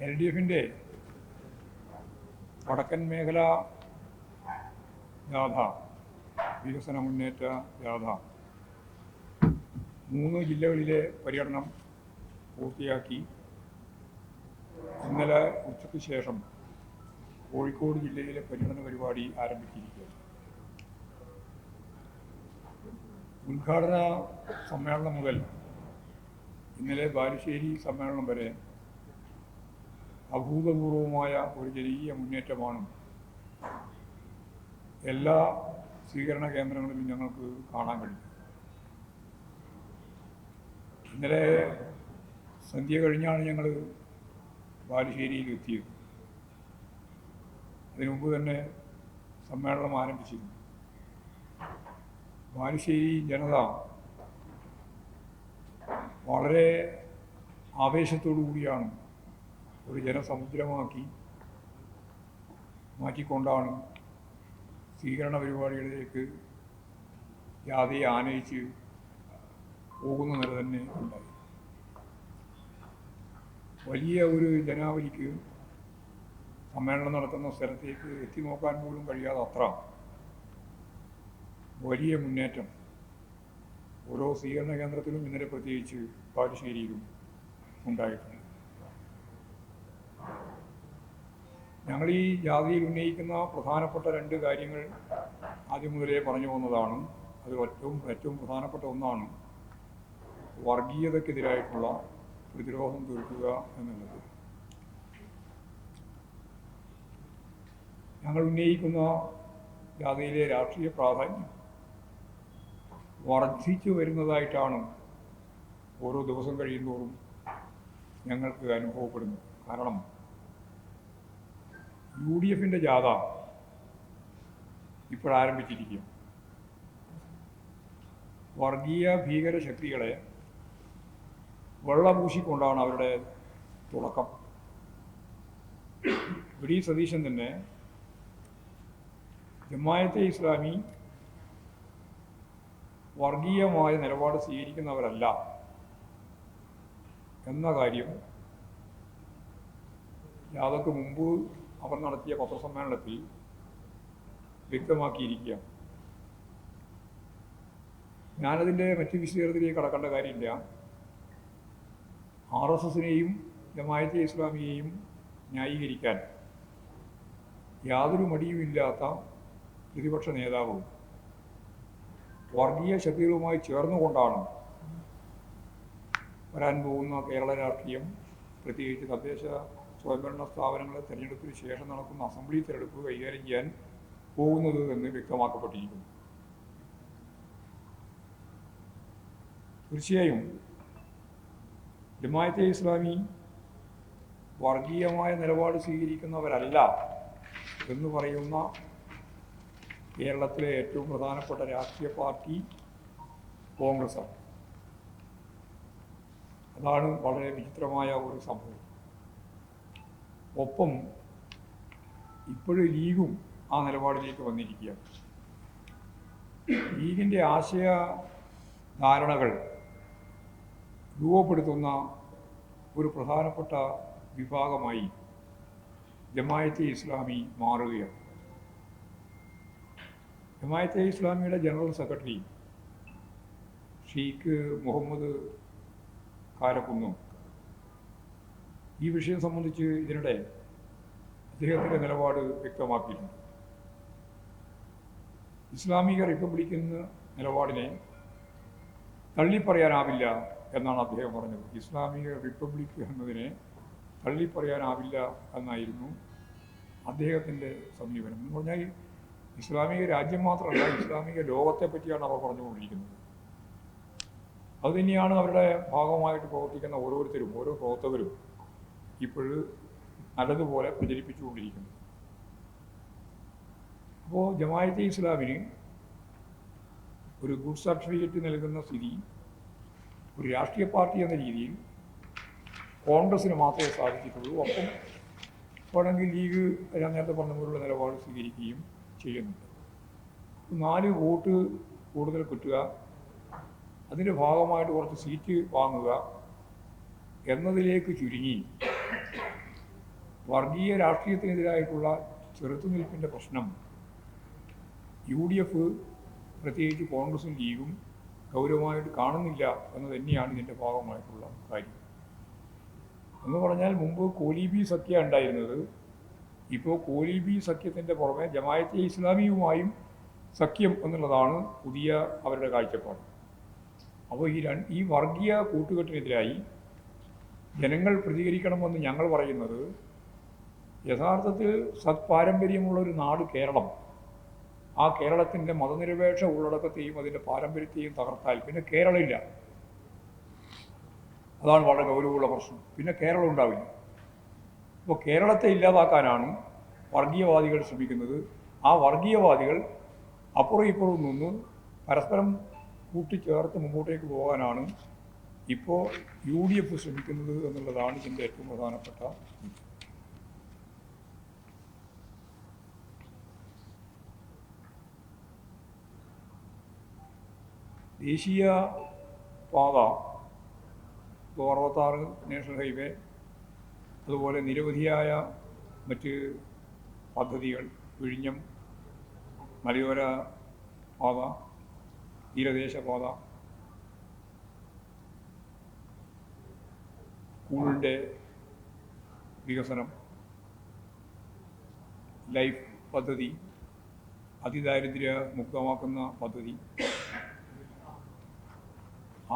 LDFിൻ്റെ വടക്കൻ മേഖല ജാഥ, വികസന മുന്നേറ്റ ജാഥ 3 ജില്ലകളിലെ പര്യടനം പൂർത്തിയാക്കി ഇന്നലെ ഉച്ചയ്ക്ക് ശേഷം കോഴിക്കോട് ജില്ലയിലെ പര്യടന പരിപാടി ആരംഭിച്ചിരിക്കുകയാണ്. ഉദ്ഘാടന സമ്മേളനം മുതൽ ഇന്നലെ ബാലുശ്ശേരി സമ്മേളനം വരെ അഭൂതപൂർവമായ ഒരു ജനകീയ മുന്നേറ്റമാണ് എല്ലാ സ്വീകരണ കേന്ദ്രങ്ങളിലും ഞങ്ങൾക്ക് കാണാൻ കഴിയും. ഇന്നലെ സന്ധ്യ കഴിഞ്ഞാണ് ഞങ്ങൾ ബാലുശ്ശേരിയിൽ എത്തിയത്. അതിനു മുമ്പ് തന്നെ സമ്മേളനം ആരംഭിച്ചിരുന്നു. ബാലുശ്ശേരി ജനത വളരെ ആവേശത്തോടു കൂടിയാണ് ഒരു ജനസമുദ്രമാക്കി മാറ്റിക്കൊണ്ടാണ് സ്വീകരണ പരിപാടികളിലേക്ക് ജാഥയെ ആനയിച്ച് പോകുന്ന നില തന്നെ ഉണ്ടായി. വലിയ ഒരു ജനാവലിക്ക് സമ്മേളനം നടക്കുന്ന സ്ഥലത്തേക്ക് എത്തി നോക്കാൻ പോലും കഴിയാതെ അത്ര വലിയ മുന്നേറ്റം ഓരോ സ്വീകരണ കേന്ദ്രത്തിലും ഇന്നലെ പ്രത്യേകിച്ച് ബാലുശ്ശേരിയിലും ഉണ്ടായിട്ടുണ്ട്. ഞങ്ങൾ ഈ ജാഥയിൽ ഉന്നയിക്കുന്ന പ്രധാനപ്പെട്ട 2 കാര്യങ്ങൾ ആദ്യം മുതലേ പറഞ്ഞു പോകുന്നതാണ്. അതിൽ ഏറ്റവും പ്രധാനപ്പെട്ട ഒന്നാണ് വർഗീയതയ്ക്കെതിരായിട്ടുള്ള പ്രതിരോധം തീർക്കുക എന്നുള്ളത്. ഞങ്ങൾ ഉന്നയിക്കുന്ന ജാഥയിലെ രാഷ്ട്രീയ പ്രാധാന്യം വർദ്ധിച്ചു വരുന്നതായിട്ടാണ് ഓരോ ദിവസം കഴിയുന്തോറും ഞങ്ങൾക്ക് അനുഭവപ്പെടുന്നത്. കാരണം UDFിൻ്റെ ജാഥ ഇപ്പോഴാരംഭിച്ചിരിക്കുക. വർഗീയ ഭീകര ശക്തികളെ വെള്ളപൂശിക്കൊണ്ടാണ് അവരുടെ തുടക്കം. വി. സതീശൻ തന്നെ ജമാഅത്തെ ഇസ്ലാമി വർഗീയമായ നിലപാട് സ്വീകരിക്കുന്നവരല്ല എന്ന കാര്യം ജാഥയ്ക്ക് മുമ്പ് അവർ നടത്തിയ പത്രസമ്മേളനത്തിൽ വ്യക്തമാക്കിയിരിക്കുക. ഞാനതിൻ്റെ മറ്റ് വിശദീകരണത്തിലേക്ക് കടക്കേണ്ട കാര്യമില്ല. RSSനെയും ജമാഅത്തെ ഇസ്ലാമിയെയും ന്യായീകരിക്കാൻ യാതൊരു മടിയുമില്ലാത്ത പ്രതിപക്ഷ നേതാവും വർഗീയ ശക്തികളുമായി ചേർന്നുകൊണ്ടാണ് വരാൻ പോകുന്ന കേരള രാഷ്ട്രീയം, പ്രത്യേകിച്ച് തദ്ദേശ സ്വയംഭരണ സ്ഥാപനങ്ങളെ തെരഞ്ഞെടുപ്പിന് ശേഷം നടക്കുന്ന അസംബ്ലി തെരഞ്ഞെടുപ്പ് കൈകാര്യം ചെയ്യാൻ പോകുന്നത് എന്ന് വ്യക്തമാക്കപ്പെട്ടിരിക്കുന്നു. തീർച്ചയായും ജമാഅത്തെ ഇസ്ലാമി വർഗീയമായ നിലപാട് സ്വീകരിക്കുന്നവരല്ല എന്ന് പറയുന്ന കേരളത്തിലെ ഏറ്റവും പ്രധാനപ്പെട്ട രാഷ്ട്രീയ പാർട്ടി കോൺഗ്രസ്സാണ്. അതാണ് വളരെ വിചിത്രമായ ഒരു സംഭവം. ഒപ്പം ഇപ്പോഴും ലീഗും ആ നിലപാടിലേക്ക് വന്നിരിക്കുകയാണ്. ലീഗിൻ്റെ ആശയ ധാരണകൾ രൂപപ്പെടുത്തുന്ന ഒരു പ്രധാനപ്പെട്ട വിഭാഗമായി ജമാഅത്തെ ഇസ്ലാമി മാറുകയാണ്. ജമാഅത്തെ ഇസ്ലാമിയുടെ ജനറൽ സെക്രട്ടറി ഷെയ്ഖ് മുഹമ്മദ് കാരക്കുന്നും ഈ വിഷയം സംബന്ധിച്ച് ഇതിനിടെ അദ്ദേഹത്തിൻ്റെ നിലപാട് വ്യക്തമാക്കിയിട്ടുണ്ട്. ഇസ്ലാമിക റിപ്പബ്ലിക് എന്ന നിലപാടിനെ തള്ളിപ്പറയാനാവില്ല എന്നാണ് അദ്ദേഹം പറഞ്ഞത്. ഇസ്ലാമിക റിപ്പബ്ലിക് എന്നതിനെ തള്ളിപ്പറയാനാവില്ല എന്നായിരുന്നു അദ്ദേഹത്തിൻ്റെ സമീപനം. എന്ന് പറഞ്ഞാൽ ഇസ്ലാമിക രാജ്യം മാത്രമല്ല, ഇസ്ലാമിക ലോകത്തെ പറ്റിയാണ് അവർ പറഞ്ഞുകൊണ്ടിരിക്കുന്നത്. അതുതന്നെയാണ് അവരുടെ ഭാഗമായിട്ട് പ്രവർത്തിക്കുന്ന ഓരോരുത്തരും, ഓരോ പ്രവർത്തകരും ഇപ്പോഴും നല്ലതുപോലെ പ്രചരിപ്പിച്ചുകൊണ്ടിരിക്കുന്നു. അപ്പോൾ ജമാഅത്തെ ഇസ്ലാമിന് ഒരു ഗുഡ് സർട്ടിഫിക്കറ്റ് നൽകുന്ന സ്ഥിതി ഒരു രാഷ്ട്രീയ പാർട്ടി എന്ന രീതിയിൽ കോൺഗ്രസ്സിന് മാത്രമേ സാധിച്ചിട്ടുള്ളൂ. ഒപ്പം വേണമെങ്കിൽ ലീഗ് ഞാൻ നേരത്തെ പറഞ്ഞ പോലുള്ള നിലപാട് സ്വീകരിക്കുകയും ചെയ്യുന്നുണ്ട്. 4 വോട്ട് കൂടുതൽ കിട്ടുക, അതിൻ്റെ ഭാഗമായിട്ട് കുറച്ച് സീറ്റ് വാങ്ങുക എന്നതിലേക്ക് ചുരുങ്ങി വർഗീയ രാഷ്ട്രീയത്തിനെതിരായിട്ടുള്ള ചെറുത്തുനിൽപ്പിൻ്റെ പ്രശ്നം UDF പ്രത്യേകിച്ച് കോൺഗ്രസും ലീഗും ഗൗരവമായിട്ട് കാണുന്നില്ല എന്ന് തന്നെയാണ് ഇതിൻ്റെ ഭാഗമായിട്ടുള്ള കാര്യം. എന്ന് പറഞ്ഞാൽ മുമ്പ് കോലീബി സഖ്യ ഉണ്ടായിരുന്നത്, ഇപ്പോൾ കോലീബി സഖ്യത്തിൻ്റെ പുറമെ ജമായത്തെ ഇസ്ലാമിയുമായും സഖ്യം എന്നുള്ളതാണ് പുതിയ അവരുടെ കാഴ്ചപ്പാട്. അപ്പോൾ ഈ വർഗീയ കൂട്ടുകെട്ടിനെതിരായി ജനങ്ങൾ പ്രതികരിക്കണമെന്ന് ഞങ്ങൾ പറയുന്നത്, യഥാർത്ഥത്തിൽ സത്പാരമ്പര്യമുള്ളൊരു നാട് കേരളം, ആ കേരളത്തിൻ്റെ മതനിരപേക്ഷ ഉള്ളടക്കത്തെയും അതിൻ്റെ പാരമ്പര്യത്തെയും തകർത്താൽ പിന്നെ കേരളമില്ല. അതാണ് വളരെ ഗൗരവമുള്ള പ്രശ്നം. പിന്നെ കേരളം ഉണ്ടാവില്ല. അപ്പോൾ കേരളത്തെ ഇല്ലാതാക്കാനാണ് വർഗീയവാദികൾ ശ്രമിക്കുന്നത്. ആ വർഗീയവാദികൾ അപ്പുറം ഇപ്പുറം നിന്ന് പരസ്പരം കൂട്ടിച്ചേർത്ത് മുമ്പോട്ടേക്ക് പോകാനാണ് ഇപ്പോൾ UDF ശ്രമിക്കുന്നത് എന്നുള്ളതാണ് ഇതിൻ്റെ ഏറ്റവും പ്രധാനപ്പെട്ട. ദേശീയ പാത 66 നാഷണൽ ഹൈവേ, അതുപോലെ നിരവധിയായ മറ്റ് പദ്ധതികൾ, വിഴിഞ്ഞം മലയോര പാത, തീരദേശ പാത, സ്കൂളിൻ്റെ വികസനം, ലൈഫ് പദ്ധതി, അതിദാരിദ്ര്യ മുക്തമാക്കുന്ന പദ്ധതി,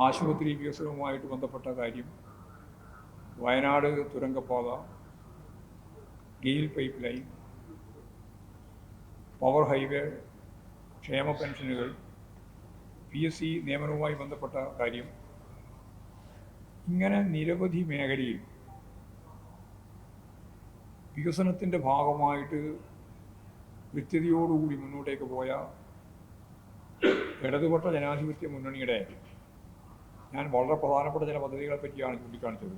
ആശുപത്രി വികസനവുമായിട്ട് ബന്ധപ്പെട്ട കാര്യം, വയനാട് തുരങ്കപ്പാത, GAIL pipeline, power highway, ക്ഷേമ പെൻഷനുകൾ, PSC നിയമനവുമായി ബന്ധപ്പെട്ട കാര്യം, ഇങ്ങനെ നിരവധി മേഖലയിൽ വികസനത്തിൻ്റെ ഭാഗമായിട്ട് കൃത്യതയോടുകൂടി മുന്നോട്ടേക്ക് പോയ ഇടതുപക്ഷ ജനാധിപത്യ മുന്നണിയുടെ ഞാൻ വളരെ പ്രധാനപ്പെട്ട ചില പദ്ധതികളെ പറ്റിയാണ് ചൂണ്ടിക്കാണിച്ചത്.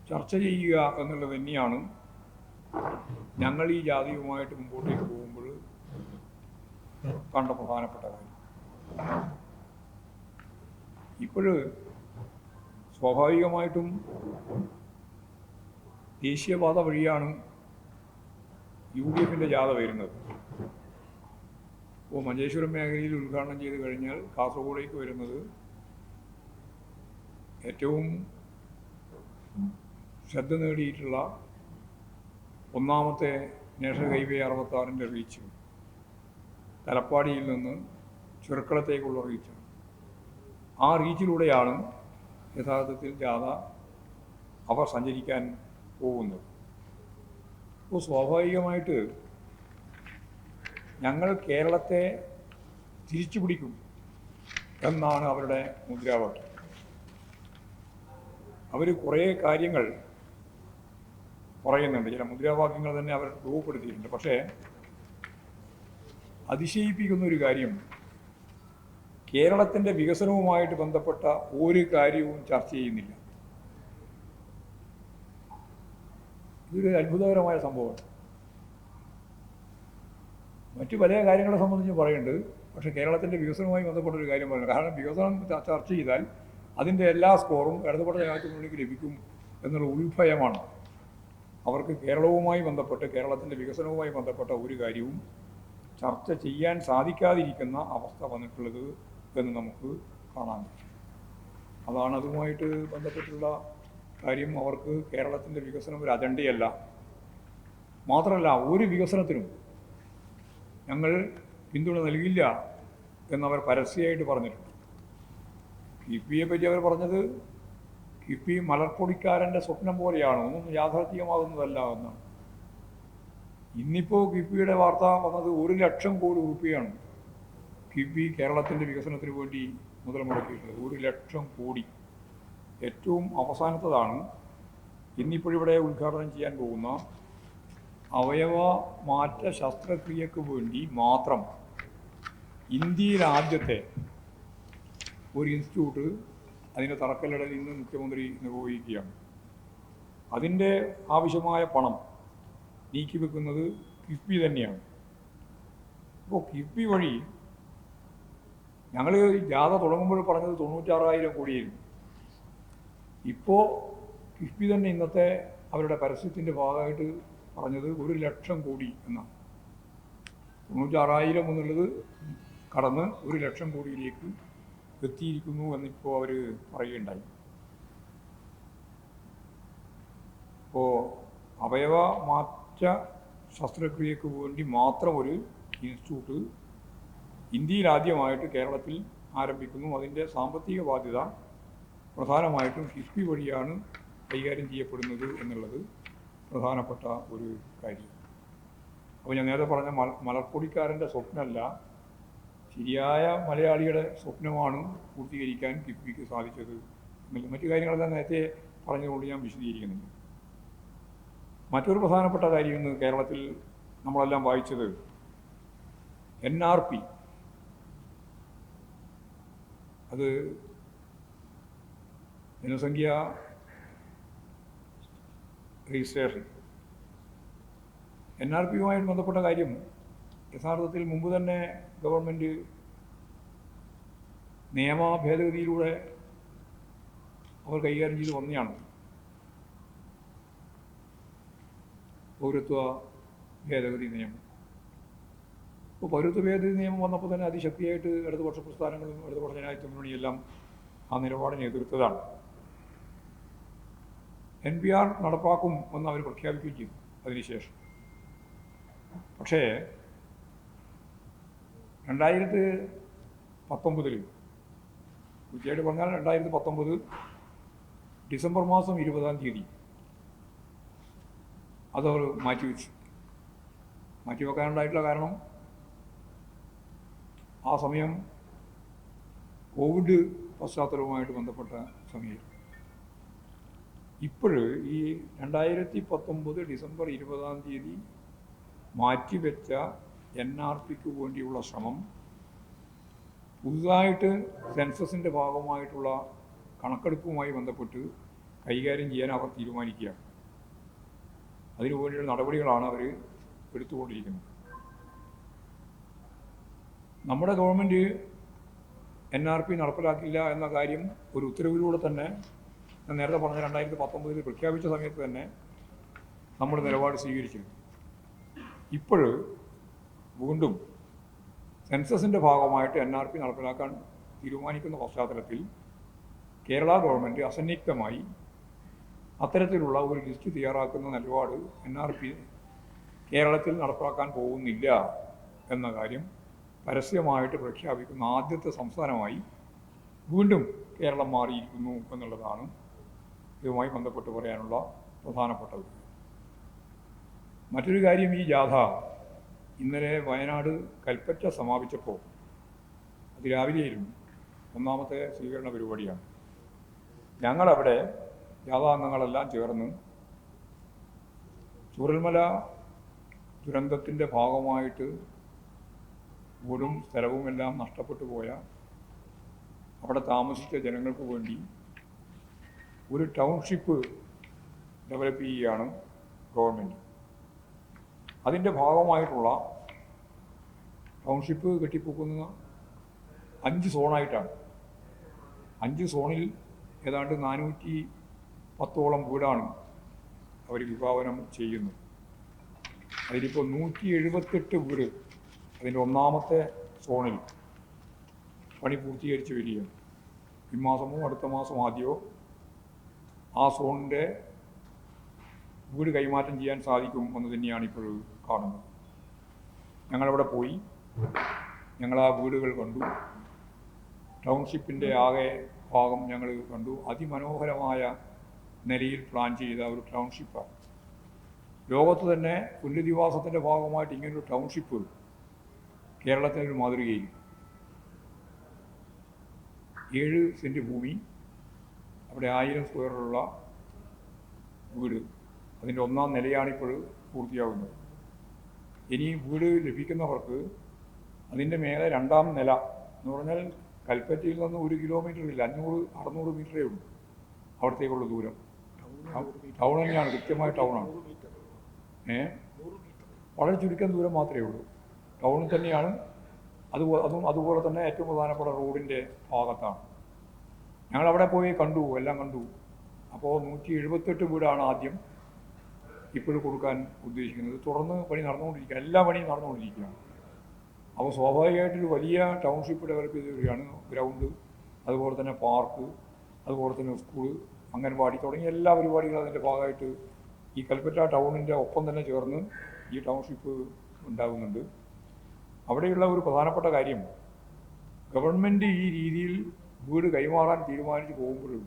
ചർച്ച ചെയ്യുക എന്നുള്ളത് തന്നെയാണ് ഞങ്ങൾ ഈ ജാതിയുമായിട്ട് മുമ്പോട്ടേക്ക് പോകുമ്പോൾ കണ്ട പ്രധാനപ്പെട്ട കാര്യം. ഇപ്പോഴ് സ്വാഭാവികമായിട്ടും ദേശീയപാത വഴിയാണ് UDFൻ്റെ ജാഥ വരുന്നത്. അപ്പോൾ മഞ്ചേശ്വരം മേഖലയിൽ ഉദ്ഘാടനം ചെയ്ത് കഴിഞ്ഞാൽ കാസർഗോഡേക്ക് വരുന്നത് ഏറ്റവും ശ്രദ്ധ നേടിയിട്ടുള്ള ഒന്നാമത്തെ നാഷണൽ ഹൈവേ 66ൻ്റെ റീച്ച്, തലപ്പാടിയിൽ നിന്ന് ചെറുക്കളത്തേക്കുള്ള റീച്ച്. ആ റീച്ചിലൂടെയാണ് യഥാർത്ഥത്തിൽ ജാഥ അവർ സഞ്ചരിക്കാൻ പോകുന്നത്. അപ്പോൾ സ്വാഭാവികമായിട്ട് ഞങ്ങൾ കേരളത്തെ തിരിച്ചു പിടിക്കും എന്നാണ് അവരുടെ മുദ്രാവാക്യം. അവർ കുറേ കാര്യങ്ങൾ പറയുന്നുണ്ട്, ചില മുദ്രാവാക്യങ്ങൾ തന്നെ അവർ രൂപപ്പെടുത്തിയിട്ടുണ്ട്. പക്ഷേ അതിശയിപ്പിക്കുന്ന ഒരു കാര്യം, കേരളത്തിൻ്റെ വികസനവുമായിട്ട് ബന്ധപ്പെട്ട ഒരു കാര്യവും ചർച്ച ചെയ്യുന്നില്ല. ഇതൊരു അത്ഭുതകരമായ സംഭവമാണ്. മറ്റു പല കാര്യങ്ങളെ സംബന്ധിച്ച് പറയുന്നുണ്ട്, പക്ഷേ കേരളത്തിൻ്റെ വികസനവുമായി ബന്ധപ്പെട്ടൊരു കാര്യം പറയുന്നത്. കാരണം വികസനം ചർച്ച ചെയ്താൽ അതിൻ്റെ എല്ലാ സ്കോറും ഇടതുപക്ഷ ജനാധിപത്യ മുന്നണിക്ക് ലഭിക്കും എന്നുള്ള ഉൾഭയമാണ് അവർക്ക്. കേരളവുമായി ബന്ധപ്പെട്ട്, കേരളത്തിൻ്റെ വികസനവുമായി ബന്ധപ്പെട്ട ഒരു കാര്യവും ചർച്ച ചെയ്യാൻ സാധിക്കാതിരിക്കുന്ന അവസ്ഥ വന്നിട്ടുള്ളത് എന്ന് നമുക്ക് കാണാൻ പറ്റും. അതാണ് അതുമായിട്ട് ബന്ധപ്പെട്ടുള്ള കാര്യം. അവർക്ക് കേരളത്തിൻ്റെ വികസനം ഒരു അജണ്ടയല്ല. മാത്രമല്ല, ഒരു വികസനത്തിനും ഞങ്ങൾ പിന്തുണ നൽകില്ല എന്നവർ പരസ്യമായിട്ട് പറഞ്ഞിട്ടുണ്ട്. കിഫ്ബിയെ പറ്റി അവർ പറഞ്ഞത്, കിഫ്ബി മലർപ്പൊടിക്കാരൻ്റെ സ്വപ്നം പോലെയാണ്, ഒന്നും യാഥാർത്ഥ്യമാകുന്നതല്ല എന്നാണ്. ഇന്നിപ്പോൾ കിഫ്ബിയുടെ വാർത്ത വന്നത് 1 ലക്ഷം കോടി രൂപയാണ് കിഫ്ബി കേരളത്തിൻ്റെ വികസനത്തിന് വേണ്ടി മുതൽ മുടക്കിയിട്ടുള്ളത്. 1 ലക്ഷം കോടി. ഏറ്റവും അവസാനത്തതാണ് ഇന്നിപ്പോഴിവിടെ ഉദ്ഘാടനം ചെയ്യാൻ പോകുന്ന അവയവ മാറ്റ ശസ്ത്രക്രിയക്ക് വേണ്ടി മാത്രം ഇന്ത്യയിൽ ആദ്യത്തെ ഒരു ഇൻസ്റ്റിറ്റ്യൂട്ട്, അതിൻ്റെ തറക്കല്ലിടൽ ഇന്ന് മുഖ്യമന്ത്രി നിർവഹിക്കുകയാണ്. അതിൻ്റെ ആവശ്യമായ പണം നീക്കിവെക്കുന്നത് കിഫ്ബി തന്നെയാണ്. അപ്പോൾ കിഫ്ബി വഴി ഞങ്ങൾ ജാഥ തുടങ്ങുമ്പോൾ പറഞ്ഞത് 96,000 കോടിയായിരുന്നു. ഇപ്പോൾ കിഫ്ബി തന്നെ ഇന്നത്തെ അവരുടെ പരസ്യത്തിൻ്റെ ഭാഗമായിട്ട് പറഞ്ഞത് 1,00,000 കോടി എന്നാണ്. 96,000 എന്നുള്ളത് കടന്ന് 1,00,000 കോടിയിലേക്ക് എത്തിയിരിക്കുന്നു എന്നിപ്പോൾ അവർ പറയുകയുണ്ടായി. അപ്പോൾ അവയവ മാറ്റ ശസ്ത്രക്രിയക്ക് വേണ്ടി മാത്രം ഒരു ഇൻസ്റ്റിറ്റ്യൂട്ട് ഇന്ത്യയിൽ ആദ്യമായിട്ട് കേരളത്തിൽ ആരംഭിക്കുന്നു. അതിൻ്റെ സാമ്പത്തിക ബാധ്യത പ്രധാനമായിട്ടും കിഫ്ബി വഴിയാണ് കൈകാര്യം ചെയ്യപ്പെടുന്നത് എന്നുള്ളത് പ്രധാനപ്പെട്ട ഒരു കാര്യം. അപ്പോൾ ഞാൻ നേരത്തെ പറഞ്ഞ മലർപ്പൊടിക്കാരൻ്റെ സ്വപ്നമല്ല, ശരിയായ മലയാളിയുടെ സ്വപ്നമാണ് പൂർത്തീകരിക്കാൻ കിഫ്ബിക്ക് സാധിച്ചത് എന്നുള്ളത്. മറ്റു കാര്യങ്ങളെല്ലാം നേരത്തെ പറഞ്ഞതുകൊണ്ട് ഞാൻ വിശദീകരിക്കുന്നില്ല. മറ്റൊരു പ്രധാനപ്പെട്ട കാര്യം ഇന്ന് കേരളത്തിൽ നമ്മളെല്ലാം വായിച്ചത് NRP, അത് ജനസംഖ്യ രജിസ്ട്രേഷൻ. NRPയുമായിട്ട് ബന്ധപ്പെട്ട കാര്യം യഥാർത്ഥത്തിൽ മുമ്പ് തന്നെ ഗവൺമെൻറ് നിയമ ഭേദഗതിയിലൂടെ അവർ കൈകാര്യം ചെയ്ത് വന്നതാണ്. പൗരത്വ ഭേദഗതി നിയമം. ഇപ്പോൾ പൗരത്വ ഭേദഗതി നിയമം വന്നപ്പോൾ തന്നെ അതിശക്തിയായിട്ട് ഇടതുപക്ഷ പ്രസ്ഥാനങ്ങളും ഇടതുപക്ഷ ജനാധിപത്യ മുന്നണിയെല്ലാം ആ നിലപാടിനെ എതിർത്തതാണ്. NPR നടപ്പാക്കും എന്ന് അവർ പ്രഖ്യാപിക്കുകയും ചെയ്തു അതിനുശേഷം. പക്ഷേ 2019 കൃത്യമായിട്ട് പറഞ്ഞാൽ 2019 ഡിസംബർ മാസം 20-ാം തീയതി അതവർ മാറ്റിവെച്ചു. മാറ്റിവെക്കാനുണ്ടായിട്ടുള്ള കാരണം ആ സമയം കോവിഡ് പശ്ചാത്തലവുമായിട്ട് ബന്ധപ്പെട്ട സമയം. ഇപ്പോഴ് ഈ 2019 ഡിസംബർ 20-ാം തീയതി മാറ്റിവെച്ച NRPക്ക് വേണ്ടിയുള്ള ശ്രമം പുതുതായിട്ട് സെൻസസിൻ്റെ ഭാഗമായിട്ടുള്ള കണക്കെടുപ്പുമായി ബന്ധപ്പെട്ട് കൈകാര്യം ചെയ്യാൻ അവർ തീരുമാനിക്കുകയാണ്. അതിനുവേണ്ടിയുള്ള നടപടികളാണ് അവർ എടുത്തുകൊണ്ടിരിക്കുന്നത്. നമ്മുടെ ഗവൺമെൻറ് NRP നടപ്പിലാക്കില്ല എന്ന കാര്യം ഒരു ഉത്തരവിലൂടെ തന്നെ ഞാൻ നേരത്തെ പറഞ്ഞ 2019 പ്രഖ്യാപിച്ച സമയത്ത് തന്നെ നമ്മുടെ നിലപാട് സ്വീകരിച്ചിരുന്നു. ഇപ്പോൾ വീണ്ടും സെൻസസിൻ്റെ ഭാഗമായിട്ട് NRP നടപ്പിലാക്കാൻ തീരുമാനിക്കുന്ന പശ്ചാത്തലത്തിൽ കേരള ഗവൺമെൻറ് അസന്നിഗ്ധമായി അത്തരത്തിലുള്ള ഒരു ലിസ്റ്റ് തയ്യാറാക്കുന്ന നിലപാട് NRP കേരളത്തിൽ നടപ്പാക്കാൻ പോകുന്നില്ല എന്ന കാര്യം പരസ്യമായിട്ട് പ്രഖ്യാപിക്കുന്ന ആദ്യത്തെ സംസ്ഥാനമായി വീണ്ടും കേരളം മാറിയിരിക്കുന്നു എന്നുള്ളതാണ് ഇതുമായി ബന്ധപ്പെട്ട് പറയാനുള്ള പ്രധാനപ്പെട്ടത്. മറ്റൊരു കാര്യം, ഈ ജാഥ ഇന്നലെ വയനാട് കൽപ്പറ്റ സമാപിച്ചപ്പോൾ അത് രാവിലെയായിരുന്നു, ഒന്നാമത്തെ സ്വീകരണ പരിപാടിയാണ്. ഞങ്ങളവിടെ ജാഥാംഗങ്ങളെല്ലാം ചേർന്ന് ചൂരൽമല ദുരന്തത്തിൻ്റെ ഭാഗമായിട്ട് വീടും സ്ഥലവുമെല്ലാം നഷ്ടപ്പെട്ടു പോയ അവിടെ താമസിച്ച ജനങ്ങൾക്ക് വേണ്ടി ഒരു ടൗൺഷിപ്പ് ഡെവലപ്പ് ചെയ്യുകയാണ് ഗവൺമെൻറ്. അതിൻ്റെ ഭാഗമായിട്ടുള്ള ടൗൺഷിപ്പ് കെട്ടിപ്പൊക്കുന്ന 5 സോണായിട്ടാണ്. 5 സോണിൽ ഏതാണ്ട് 410ഓളം വീടാണ് അവർ വിഭാവനം ചെയ്യുന്നത്. അതിലിപ്പോൾ 178 വീട് അതിൻ്റെ ഒന്നാമത്തെ സോണിൽ പണി പൂർത്തീകരിച്ച് വരികയാണ്. ഈ മാസമോ അടുത്ത മാസം ആദ്യമോ ആ സോണിൻ്റെ വീട് കൈമാറ്റം ചെയ്യാൻ സാധിക്കും എന്ന് തന്നെയാണ് ഇപ്പോൾ കാണുന്നത്. ഞങ്ങളവിടെ പോയി, ഞങ്ങൾ ആ വീടുകൾ കണ്ടു. ടൗൺഷിപ്പിൻ്റെ ആകെ ഭാഗം ഞങ്ങൾ കണ്ടു. അതിമനോഹരമായ നിലയിൽ പ്ലാൻ ചെയ്ത ഒരു ടൗൺഷിപ്പാണ്. ലോകത്ത് തന്നെ പുനരധിവാസത്തിൻ്റെ ഭാഗമായിട്ട് ഇങ്ങനൊരു ടൗൺഷിപ്പ് കേരളത്തിനൊരു മാതൃകയിൽ. 7 സെൻറ്റ് ഭൂമി, അവിടെ 1000 സ്ക്വയറുള്ള വീട്, അതിൻ്റെ ഒന്നാം നിലയാണിപ്പോൾ പൂർത്തിയാകുന്നത്. ഇനി വീട് ലഭിക്കുന്നവർക്ക് അതിൻ്റെ മേലെ 2ാം നില എന്ന് പറഞ്ഞാൽ കൽപ്പറ്റയിൽ നിന്ന് 1 കിലോമീറ്റർ ഇല്ല, 500-600 മീറ്ററേ ഉള്ളൂ അവിടത്തേക്കുള്ള ദൂരം. ടൗൺ തന്നെയാണ്, കൃത്യമായ ടൗണാണ്. വളരെ ചുരുക്കം ദൂരം മാത്രമേ ഉള്ളൂ. ടൗണിൽ തന്നെയാണ്. അതുപോലെ തന്നെ ഏറ്റവും പ്രധാനപ്പെട്ട റോഡിൻ്റെ ഭാഗത്താണ്. ഞങ്ങളവിടെ പോയി കണ്ടു, എല്ലാം കണ്ടു. അപ്പോൾ 178 വീടാണ് ആദ്യം ഇപ്പോൾ കൊടുക്കാൻ ഉദ്ദേശിക്കുന്നത്. തുടർന്ന് പണി നടന്നുകൊണ്ടിരിക്കുക, എല്ലാ പണിയും നടന്നുകൊണ്ടിരിക്കുകയാണ്. അപ്പോൾ സ്വാഭാവികമായിട്ടൊരു വലിയ ടൗൺഷിപ്പ് ഡെവലപ്പ് ചെയ്ത് വരികയാണ്. ഗ്രൗണ്ട്, അതുപോലെ തന്നെ പാർക്ക്, അതുപോലെ തന്നെ സ്കൂള്, അംഗൻവാടി തുടങ്ങിയ എല്ലാ പരിപാടികളും അതിൻ്റെ ഭാഗമായിട്ട് ഈ കൽപ്പറ്റ ടൗണിൻ്റെ ഒപ്പം തന്നെ ചേർന്ന് ഈ ടൗൺഷിപ്പ് ഉണ്ടാകുന്നുണ്ട്. അവിടെയുള്ള ഒരു പ്രധാനപ്പെട്ട കാര്യം, ഗവൺമെൻറ് ഈ രീതിയിൽ വീട് കൈമാറാൻ തീരുമാനിച്ച് പോകുമ്പോഴും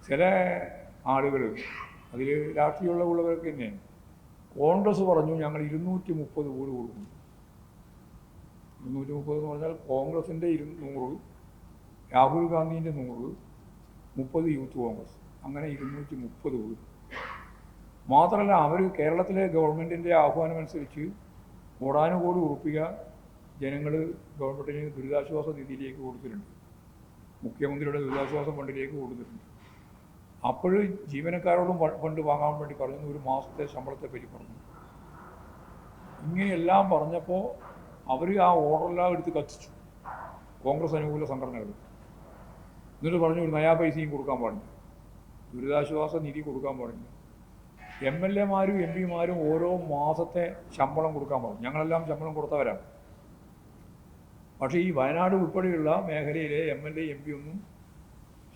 ചില ആളുകൾ, അതിൽ രാഷ്ട്രീയമുള്ളവർക്ക് തന്നെ, കോൺഗ്രസ് പറഞ്ഞു ഞങ്ങൾ 230 വീട് കൊടുക്കും. 230 എന്ന് പറഞ്ഞാൽ കോൺഗ്രസിൻ്റെ 100, രാഹുൽ ഗാന്ധിൻ്റെ 100, 30 യൂത്ത് കോൺഗ്രസ്, അങ്ങനെ 230 വീട്. മാത്രമല്ല, അവർ കേരളത്തിലെ ഗവൺമെൻറ്റിൻ്റെ ആഹ്വാനമനുസരിച്ച് കോടാനുകോടി ഉറപ്പിക ജനങ്ങൾ ഗവൺമെൻറ്റിന് ദുരിതാശ്വാസ നിധിയിലേക്ക് കൊടുത്തിട്ടുണ്ട്, മുഖ്യമന്ത്രിയുടെ ദുരിതാശ്വാസ ഫണ്ടിലേക്ക് കൊടുത്തിട്ടുണ്ട്. അപ്പോൾ ജീവനക്കാരോടും ഫണ്ട് വാങ്ങാൻ വേണ്ടി പറഞ്ഞു, ഒരു മാസത്തെ ശമ്പളത്തെ പറ്റി പറഞ്ഞു. ഇങ്ങനെയെല്ലാം പറഞ്ഞപ്പോൾ അവർ ആ ഓർഡറെല്ലാം എടുത്ത് കത്തിച്ചു, കോൺഗ്രസ് അനുകൂല സംഘടനകൾ. എന്നിട്ട് പറഞ്ഞു ഒരു നയാ പൈസയും കൊടുക്കാൻ പാടില്ല, ദുരിതാശ്വാസ നിധി കൊടുക്കാൻ പാടില്ല. MLA മാരും MP മാരും ഓരോ മാസത്തെ ശമ്പളം കൊടുക്കാൻ പാടില്ല. ഞങ്ങളെല്ലാം ശമ്പളം കൊടുത്തവരാണ്. പക്ഷേ ഈ വയനാട് ഉൾപ്പെടെയുള്ള മേഖലയിലെ MLA MP ഒന്നും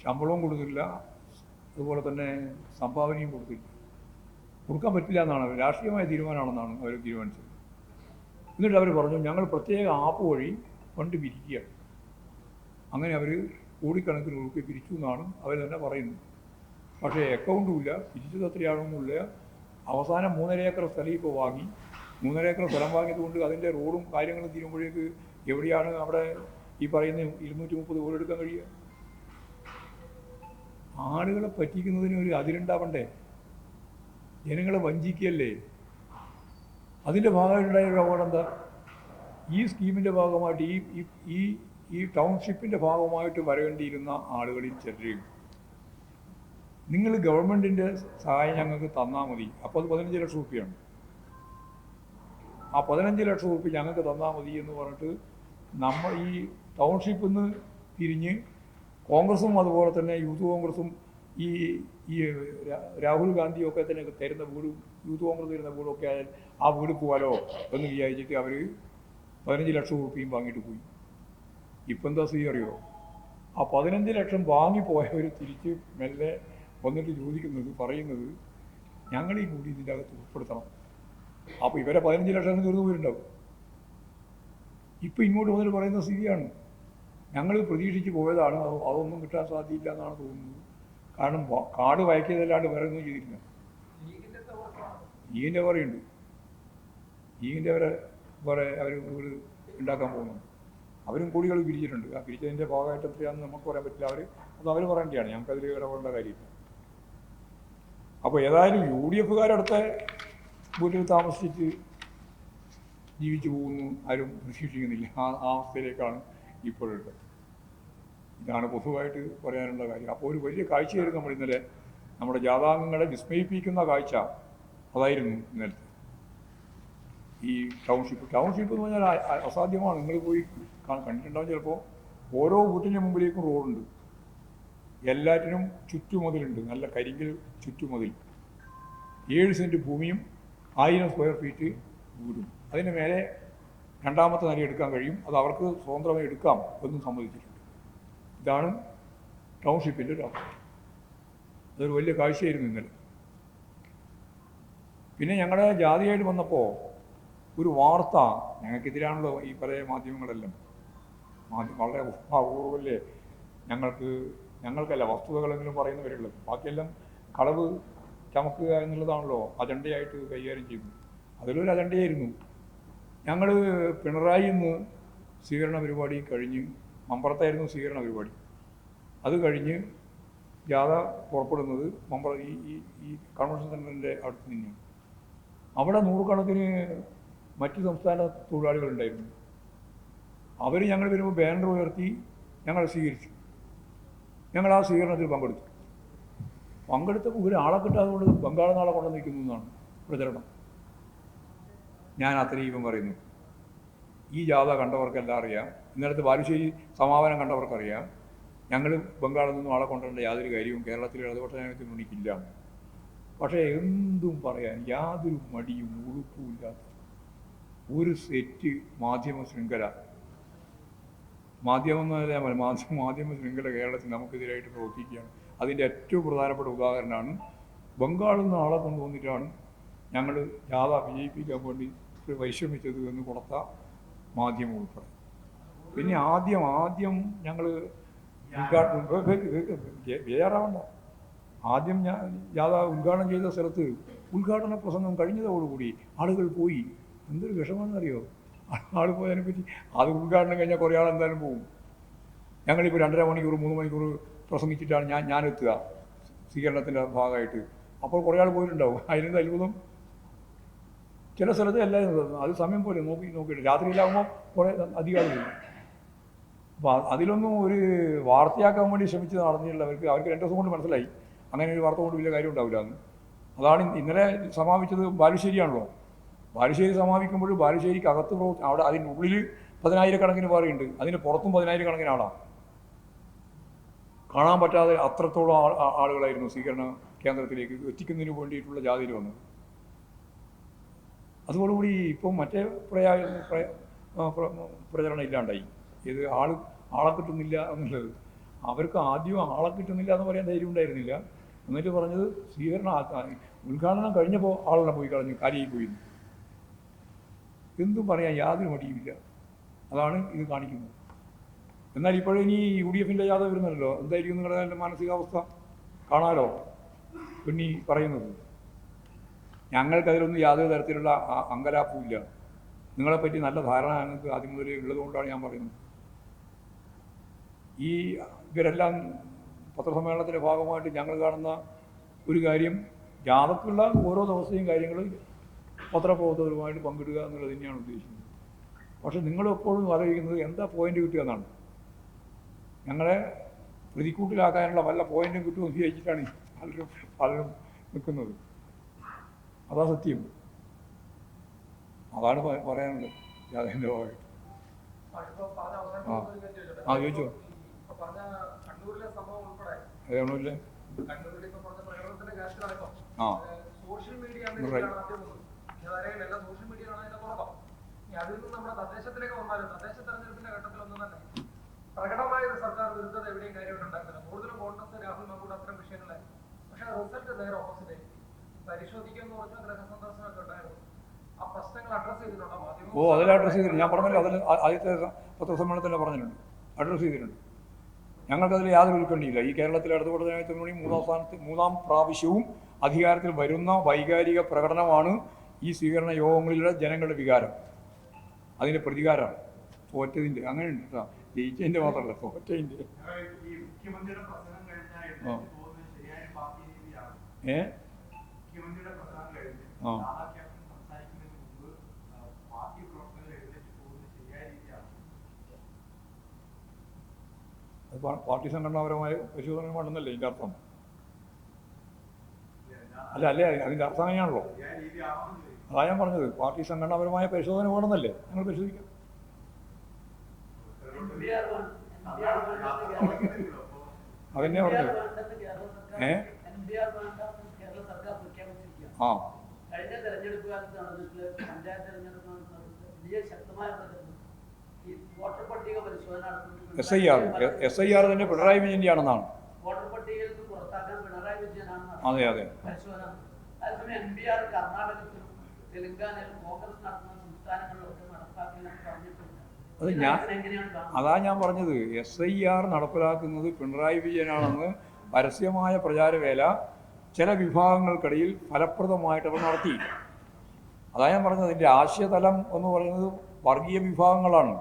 ശമ്പളവും കൊടുത്തില്ല, അതുപോലെ തന്നെ സംഭാവനയും കൊടുത്തില്ല. കൊടുക്കാൻ പറ്റില്ല എന്നാണ് അവർ, രാഷ്ട്രീയമായ തീരുമാനമാണെന്നാണ് അവർ തീരുമാനിച്ചത്. എന്നിട്ട് അവർ പറഞ്ഞു ഞങ്ങൾ പ്രത്യേക ആപ്പ് വഴി ഫണ്ട് പിരിക്കുകയാണ്. അങ്ങനെ അവർ കോടിക്കണക്കിന് രൂപ പിരിച്ചു എന്നാണ് അവർ തന്നെ പറയുന്നത്. പക്ഷേ അക്കൗണ്ടും ഇല്ല, പിരിച്ചത് എത്രയാണെന്നില്ല. അവസാനം 3.5 ഏക്കർ സ്ഥലം ഇപ്പോൾ വാങ്ങി. 3.5 ഏക്കർ സ്ഥലം വാങ്ങിയത് കൊണ്ട് അതിൻ്റെ റോഡും കാര്യങ്ങളും തീരുമ്പോഴേക്ക് എവിടെയാണ് അവിടെ ഈ പറയുന്ന 230 വീട് എടുക്കാൻ കഴിയുക? ആളുകളെ പറ്റിക്കുന്നതിന് ഒരു അതിരുണ്ടാവണ്ടേ? ജനങ്ങളെ വഞ്ചിക്കുകയല്ലേ? അതിൻ്റെ ഭാഗമായിട്ടുണ്ടായ ഒരു അപകടം എന്താ? ഈ സ്കീമിൻ്റെ ഭാഗമായിട്ട് ഈ ടൗൺഷിപ്പിൻ്റെ ഭാഗമായിട്ട് വരേണ്ടിയിരുന്ന ആളുകളിൽ ചിലരും നിങ്ങൾ ഗവൺമെൻറ്റിൻ്റെ സഹായം ഞങ്ങൾക്ക് തന്നാൽ മതി, അപ്പോൾ അത് 15 ലക്ഷം രൂപയാണ്. ആ 15 ലക്ഷം രൂപ ഞങ്ങൾക്ക് തന്നാൽ മതി എന്ന് പറഞ്ഞിട്ട് നമ്മൾ ഈ ടൗൺഷിപ്പിൽ നിന്ന് തിരിഞ്ഞ് കോൺഗ്രസും അതുപോലെ തന്നെ യൂത്ത് കോൺഗ്രസും ഈ രാഹുൽ ഗാന്ധിയൊക്കെ തന്നെ തരുന്ന വീടും യൂത്ത് കോൺഗ്രസ് തരുന്ന വീടൊക്കെ ആയാൽ ആ വീട് പോകാലോ എന്ന് വിചാരിച്ചിട്ട് അവർ 15 ലക്ഷം രൂപയും വാങ്ങിയിട്ട് പോയി. ഇപ്പം എന്താ സ്ഥിതി അറിയോ? ആ 15 ലക്ഷം വാങ്ങിപ്പോയവർ തിരിച്ച് മെല്ലെ വന്നിട്ട് ചോദിക്കുന്നത്, പറയുന്നത് ഞങ്ങൾ ഈ കൂടി ഇതിൻ്റെ അകത്ത് ഉൾപ്പെടുത്തണം. അപ്പോൾ ഇവരെ 15 ലക്ഷം തീർന്നു പോയിട്ടുണ്ടാവും. ഇപ്പം ഇങ്ങോട്ട് വന്നിട്ട് പറയുന്ന സ്ഥിതിയാണ്, ഞങ്ങൾ പ്രതീക്ഷിച്ച് പോയതാണ്, അതൊന്നും കിട്ടാൻ സാധ്യമില്ല എന്നാണ് തോന്നുന്നത്. കാരണം കാർഡ് വായിക്കിയതല്ലാണ്ട് വേറെ ഒന്നും ചെയ്തിട്ടില്ല. ലീഗിൻ്റെ പറയുന്നുണ്ട്, ലീഗിൻ്റെ വേറെ അവർ വീട് ഉണ്ടാക്കാൻ പോകുന്നുണ്ട്. അവരും കോടികൾ പിരിച്ചിട്ടുണ്ട്. ആ പിരിച്ചതിൻ്റെ ഭാഗമായിട്ട് എത്രയാണെന്ന് നമുക്ക് പറയാൻ പറ്റില്ല. അവർ പറയേണ്ടതാണ്, ഞങ്ങൾക്കതിൽ ഇടപെടേണ്ട കാര്യമില്ല. അപ്പോൾ ഏതായാലും UDF-കാരടുത്ത വീട്ടിൽ താമസിച്ച് ജീവിച്ചു പോകുന്നു, ആരും പ്രതീക്ഷിക്കുന്നില്ല. ആ അവസ്ഥയിലേക്കാണ് ഇപ്പോഴുള്ളത്. ഇതാണ് പൊതുവായിട്ട് പറയാനുള്ള കാര്യം. അപ്പോൾ ഒരു വലിയ കാഴ്ചയായിരുന്നു നമ്മൾ ഇന്നലെ, നമ്മുടെ ജാഥാംഗങ്ങളെ വിസ്മയിപ്പിക്കുന്ന കാഴ്ച അതായിരുന്നു ഇന്നലത്തെ ഈ ടൗൺഷിപ്പ് എന്ന് പറഞ്ഞാൽ അസാധ്യമാണ്. നിങ്ങൾ പോയി കണ്ടിട്ടുണ്ടാവും ചിലപ്പോൾ. ഓരോ വീട്ടിൻ്റെ മുമ്പിലേക്കും റോഡുണ്ട്, എല്ലാറ്റിനും ചുറ്റുമതിലുണ്ട്, നല്ല കരിങ്കൽ ചുറ്റുമതിൽ. 7 സെൻറ്റ് ഭൂമിയും 1000 സ്ക്വയർ ഫീറ്റ് വീടും. അതിന് മേലെ 2ാമത്തെ നില എടുക്കാൻ കഴിയും. അത് അവർക്ക് സ്വതന്ത്രമായി എടുക്കാം എന്നും സമ്മതിച്ചിട്ടുണ്ട്. ഇതാണ് ടൗൺഷിപ്പിൻ്റെ ഒരു അവസ്ഥ. അതൊരു വലിയ കാഴ്ചയായിരുന്നു ഇന്നലെ. പിന്നെ ഞങ്ങളുടെ ജാതിയായിട്ട് വന്നപ്പോൾ ഒരു വാർത്ത, ഞങ്ങൾക്കെതിരാണല്ലോ ഈ പല മാധ്യമങ്ങളെല്ലാം, വളരെ അപൂർവല്ലേ ഞങ്ങൾക്കല്ല വസ്തുതകളെങ്കിലും പറയുന്നവരുള്ളത്. ബാക്കിയെല്ലാം കളവ് ചമക്കുക എന്നുള്ളതാണല്ലോ അജണ്ടയായിട്ട് കൈകാര്യം ചെയ്യുന്നത്. അതിലൊരു അജണ്ടയായിരുന്നു. ഞങ്ങൾ പിണറായി നിന്ന് സ്വീകരണ പരിപാടി കഴിഞ്ഞ്, മമ്പറത്തായിരുന്നു സ്വീകരണ പരിപാടി. അത് കഴിഞ്ഞ് ജാഥ പുറപ്പെടുന്നത് ഈ കൺവെൻഷൻ സെൻ്ററിൻ്റെ അടുത്ത് നിന്നാണ്. അവിടെ നൂറുകണക്കിന് മറ്റ് സംസ്ഥാന തൊഴിലാളികളുണ്ടായിരുന്നു. അവർ ഞങ്ങൾ വരുമ്പോൾ ബാനർ ഉയർത്തി ഞങ്ങളെ സ്വീകരിച്ചു. ഞങ്ങൾ ആ സ്വീകരണത്തിൽ പങ്കെടുത്തപ്പോൾ ഒരാളെ കിട്ടാതുകൊണ്ട് ബംഗാൾ നാളെ കൊണ്ടുവന്നിരിക്കുന്നു എന്നാണ് പ്രചരണം. ഞാൻ അത്രയും പറയുന്നു. ഈ ജാഥ കണ്ടവർക്കെല്ലാം അറിയാം. ഇന്നലത്തെ ബാലുശ്ശേരി സമാപനം കണ്ടവർക്കറിയാം. ഞങ്ങൾ ബംഗാളിൽ നിന്നും ആളെ കൊണ്ടുവരേണ്ട യാതൊരു കാര്യവും കേരളത്തിലെ ഇടതുപക്ഷ ജനാധിപത്യ മുന്നണിക്കില്ല. പക്ഷേ എന്തും പറയാൻ യാതൊരു മടിയും ഉളുപ്പുമില്ലാത്ത ഒരു സെറ്റ് മാധ്യമ ശൃംഖല, മാധ്യമ ശൃംഖല കേരളത്തിൽ നമുക്കെതിരായിട്ട് പ്രവർത്തിക്കുകയാണ്. അതിൻ്റെ ഏറ്റവും പ്രധാനപ്പെട്ട ഉദാഹരണമാണ് ബംഗാളിൽ നിന്ന് ആളെ കൊണ്ടുവന്നിട്ടാണ് ഞങ്ങൾ ജാഥ വിജയിപ്പിക്കാൻ വേണ്ടി പരിശ്രമിച്ചത് എന്ന് കൊടുത്ത മാധ്യമം ഉൾപ്പെടെ. പിന്നെ ആദ്യം ഞങ്ങൾ ബേജാറാവണ്ട, ആദ്യം ജാഥ ഉദ്ഘാടനം ചെയ്ത സ്ഥലത്ത് ഉദ്ഘാടന പ്രസംഗം കഴിഞ്ഞതോടുകൂടി ആളുകൾ പോയി. എന്തൊരു വിഷമമെന്നറിയോ, ആൾ പോയതിനെപ്പറ്റി. അത് ഉദ്ഘാടനം കഴിഞ്ഞാൽ കുറേ ആൾ എന്തായാലും പോകും. ഞങ്ങളിപ്പോൾ 2.5 മണിക്കൂർ 3 മണിക്കൂർ പ്രസംഗിച്ചിട്ടാണ് ഞാനെത്തുക സ്വീകരണത്തിൻ്റെ ഭാഗമായിട്ട്. അപ്പോൾ കുറേ ആൾ പോയിട്ടുണ്ടാവും. അതിനെന്ത് അത്ഭുതം. ചില സ്ഥലത്ത് എല്ലാവരും അത് സമയം പോലെ നോക്കിയിട്ട് രാത്രിയിലാകുമ്പോൾ കുറേ അധികം ആൾ വരും. അപ്പോൾ അതിലൊന്നും ഒരു വാർത്തയാക്കാൻ വേണ്ടി ശ്രമിച്ച് നടന്നിട്ടുള്ളവർക്ക് 2 ദിവസം കൊണ്ട് മനസ്സിലായി അങ്ങനെ ഒരു വാർത്ത കൊണ്ട് വലിയ കാര്യം ഉണ്ടാവില്ല എന്ന്. അതാണ് ഇന്നലെ സമാപിച്ചത്. ബാലുശ്ശേരിയാണല്ലോ. ബാലുശ്ശേരി സമാപിക്കുമ്പോൾ ബാലുശ്ശേരിക്ക് അകത്ത് അവിടെ അതിൻ്റെ ഉള്ളിൽ 10,000 കണക്കിന് പാറയുണ്ട്, അതിന് പുറത്തും 10,000 കണക്കിന് ആളാണ്. കാണാൻ പറ്റാതെ അത്രത്തോളം ആളുകളായിരുന്നു സ്വീകരണ കേന്ദ്രത്തിലേക്ക് എത്തിക്കുന്നതിന് വേണ്ടിയിട്ടുള്ള ജാഥയിൽ വന്നത്. അതോടുകൂടി ഇപ്പം മറ്റേ പ്രചരണം ഇല്ലാണ്ടായി. ഇത് ആളെ കിട്ടുന്നില്ല എന്നുള്ളത്. അവർക്ക് ആദ്യം ആളെ കിട്ടുന്നില്ല എന്ന് പറയാൻ ധൈര്യം ഉണ്ടായിരുന്നില്ല. എന്നിട്ട് പറഞ്ഞത് ഉദ്ഘാടനം കഴിഞ്ഞപ്പോൾ ആളെല്ലാം പോയി കളഞ്ഞു, കാര്യമായി പോയി. എന്തും പറയാൻ യാതൊരു മടിയുമില്ല. അതാണ് ഇത് കാണിക്കുന്നത്. എന്നാൽ ഇപ്പോഴിനി UDFൻ്റെ ജാഥ വരുന്നുണ്ടല്ലോ, എന്തായിരിക്കും നിങ്ങളുടെ മാനസികാവസ്ഥ കാണാലോ. പിന്നെ പറയുന്നത് ഞങ്ങൾക്കതിലൊന്നും യാതൊരു തരത്തിലുള്ള അങ്കലാപ്പുമില്ല. നിങ്ങളെപ്പറ്റി നല്ല ധാരണ ഞങ്ങൾക്ക് ആദ്യം മുതൽ ഉള്ളതുകൊണ്ടാണ് ഞാൻ പറയുന്നത്. ഇവരെല്ലാം പത്രസമ്മേളനത്തിൻ്റെ ഭാഗമായിട്ട് ഞങ്ങൾ കാണുന്ന ഒരു കാര്യം, ജാഥക്കുള്ള ഓരോ ദിവസത്തെയും കാര്യങ്ങൾ പത്രപ്രവർത്തകരുമായിട്ട് പങ്കിടുക എന്നുള്ളത് തന്നെയാണ് ഉദ്ദേശിക്കുന്നത്. പക്ഷെ നിങ്ങളെപ്പോഴും ആലോചിക്കുന്നത് എന്താ പോയിന്റ് കിട്ടുക എന്നാണ്. ഞങ്ങളെ പ്രതിക്കൂട്ടിലാക്കാനുള്ള വല്ല പോയിന്റും കിട്ടുമെന്ന് വിചാരിച്ചിട്ടാണ് പലരും നിൽക്കുന്നത്. അതാ സത്യം. അതാണ് പറയാനുള്ളത് ജാഥേൻ്റെ ഭാഗമായിട്ട്. ചോദിച്ചോ. അതാണല്ലേ സോഷ്യൽ മീഡിയ അതിൽ നിന്ന് നമ്മുടെ തദ്ദേശത്തിലേക്ക് വന്നാലും തദ്ദേശ തെരഞ്ഞെടുപ്പിന്റെ ഘട്ടത്തിലൊന്നും തന്നെ പ്രകടമായ ഒരു സർക്കാർ വിരുദ്ധത എവിടെയും കാര്യമായിട്ടുണ്ടായിരുന്നില്ല. കൂടുതലും കോൺഗ്രസ് രാഹുൽ മാങ്കൂട്ട് അത്തരം വിഷയങ്ങളായി. പക്ഷെ റിസൾട്ട് നേരെ ഓപ്പോസിറ്റ് ആയി. പരിശോധിക്കുമെന്ന് പറഞ്ഞ ഗ്രഹസന്ദർശനമൊക്കെ ഉണ്ടായിരുന്നു. ആ പ്രശ്നങ്ങൾ അഡ്രസ് ചെയ്തിട്ടുണ്ടോ മാധ്യമം? അതിൽ അഡ്രസ് ചെയ്തിട്ടുണ്ട്. ഞാൻ പറഞ്ഞല്ലോ, അതിൽ ആദ്യത്തെ പത്രസമ്മേളനത്തിൽ പറഞ്ഞിട്ടുണ്ട്, അഡ്രസ് ചെയ്തിട്ടുണ്ട്. ഞങ്ങൾക്കതിൽ യാതൊരു ഉൾക്കൊണ്ടിയില്ല. ഈ കേരളത്തിലെ ഇടതുപക്ഷ ജനാധിപത്യ മുന്നണി 3-ാം പ്രാവശ്യവും അധികാരത്തിൽ വരുന്ന വൈകാരിക പ്രകടനമാണ് ഈ സ്വീകരണ യോഗങ്ങളിലെ ജനങ്ങളുടെ വികാരം. അതിൻ്റെ പ്രതികാരമാണ് തോറ്റതിൻ്റെ. അങ്ങനെയുണ്ട് കേട്ടോ, ജയിച്ചതിൻ്റെ മാത്രമല്ല, തോറ്റതിൻ്റെ. പാർട്ടി സംഘടനാപരമായ പരിശോധന വേണമെന്നല്ലേ ഇതിൻ്റെ അർത്ഥം? അല്ലേ അതിൻ്റെ അർത്ഥം അങ്ങനെയാണല്ലോ. അതാ ഞാൻ പറഞ്ഞത്, പാർട്ടി സംഘടനാപരമായ പരിശോധന വേണമെന്നല്ലേ. ഞങ്ങൾ പരിശോധിക്കാം. അതെന്നെ പറഞ്ഞത്. കഴിഞ്ഞ തെരഞ്ഞെടുപ്പ് കാലത്ത് നടന്നിട്ടുള്ള പഞ്ചായത്ത് തെരഞ്ഞെടുപ്പ് വലിയ ശക്തമായ വോട്ടർ പട്ടിക പരിശോധന SIR തന്നെ പിണറായി വിജയൻ്റെ ആണെന്നാണ്. വോട്ടർ പട്ടികയിൽ നിന്ന് പുറത്താക്കാൻ പിണറായി വിജയനാണ് അതെ പരിശോധന. അതേസമയം NBR കർണാടകത്തിലും തെലങ്കാനയിലും കോൺഗ്രസ് നടത്തുന്ന സംസ്ഥാനങ്ങളിലൊക്കെ നടപ്പാക്കില്ലെന്ന് പറഞ്ഞിട്ടുണ്ട്. അതാ ഞാൻ പറഞ്ഞത്, SIR നടപ്പിലാക്കുന്നത് പിണറായി വിജയനാണെന്ന് പരസ്യമായ പ്രചാരവേല ചില വിഭാഗങ്ങൾക്കിടയിൽ ഫലപ്രദമായിട്ട് അവർ നടത്തി. അതാ ഞാൻ പറഞ്ഞത്, ഇതിൻ്റെ ആശയതലം എന്ന് പറയുന്നത് വർഗീയ വിഭാഗങ്ങളാണ്.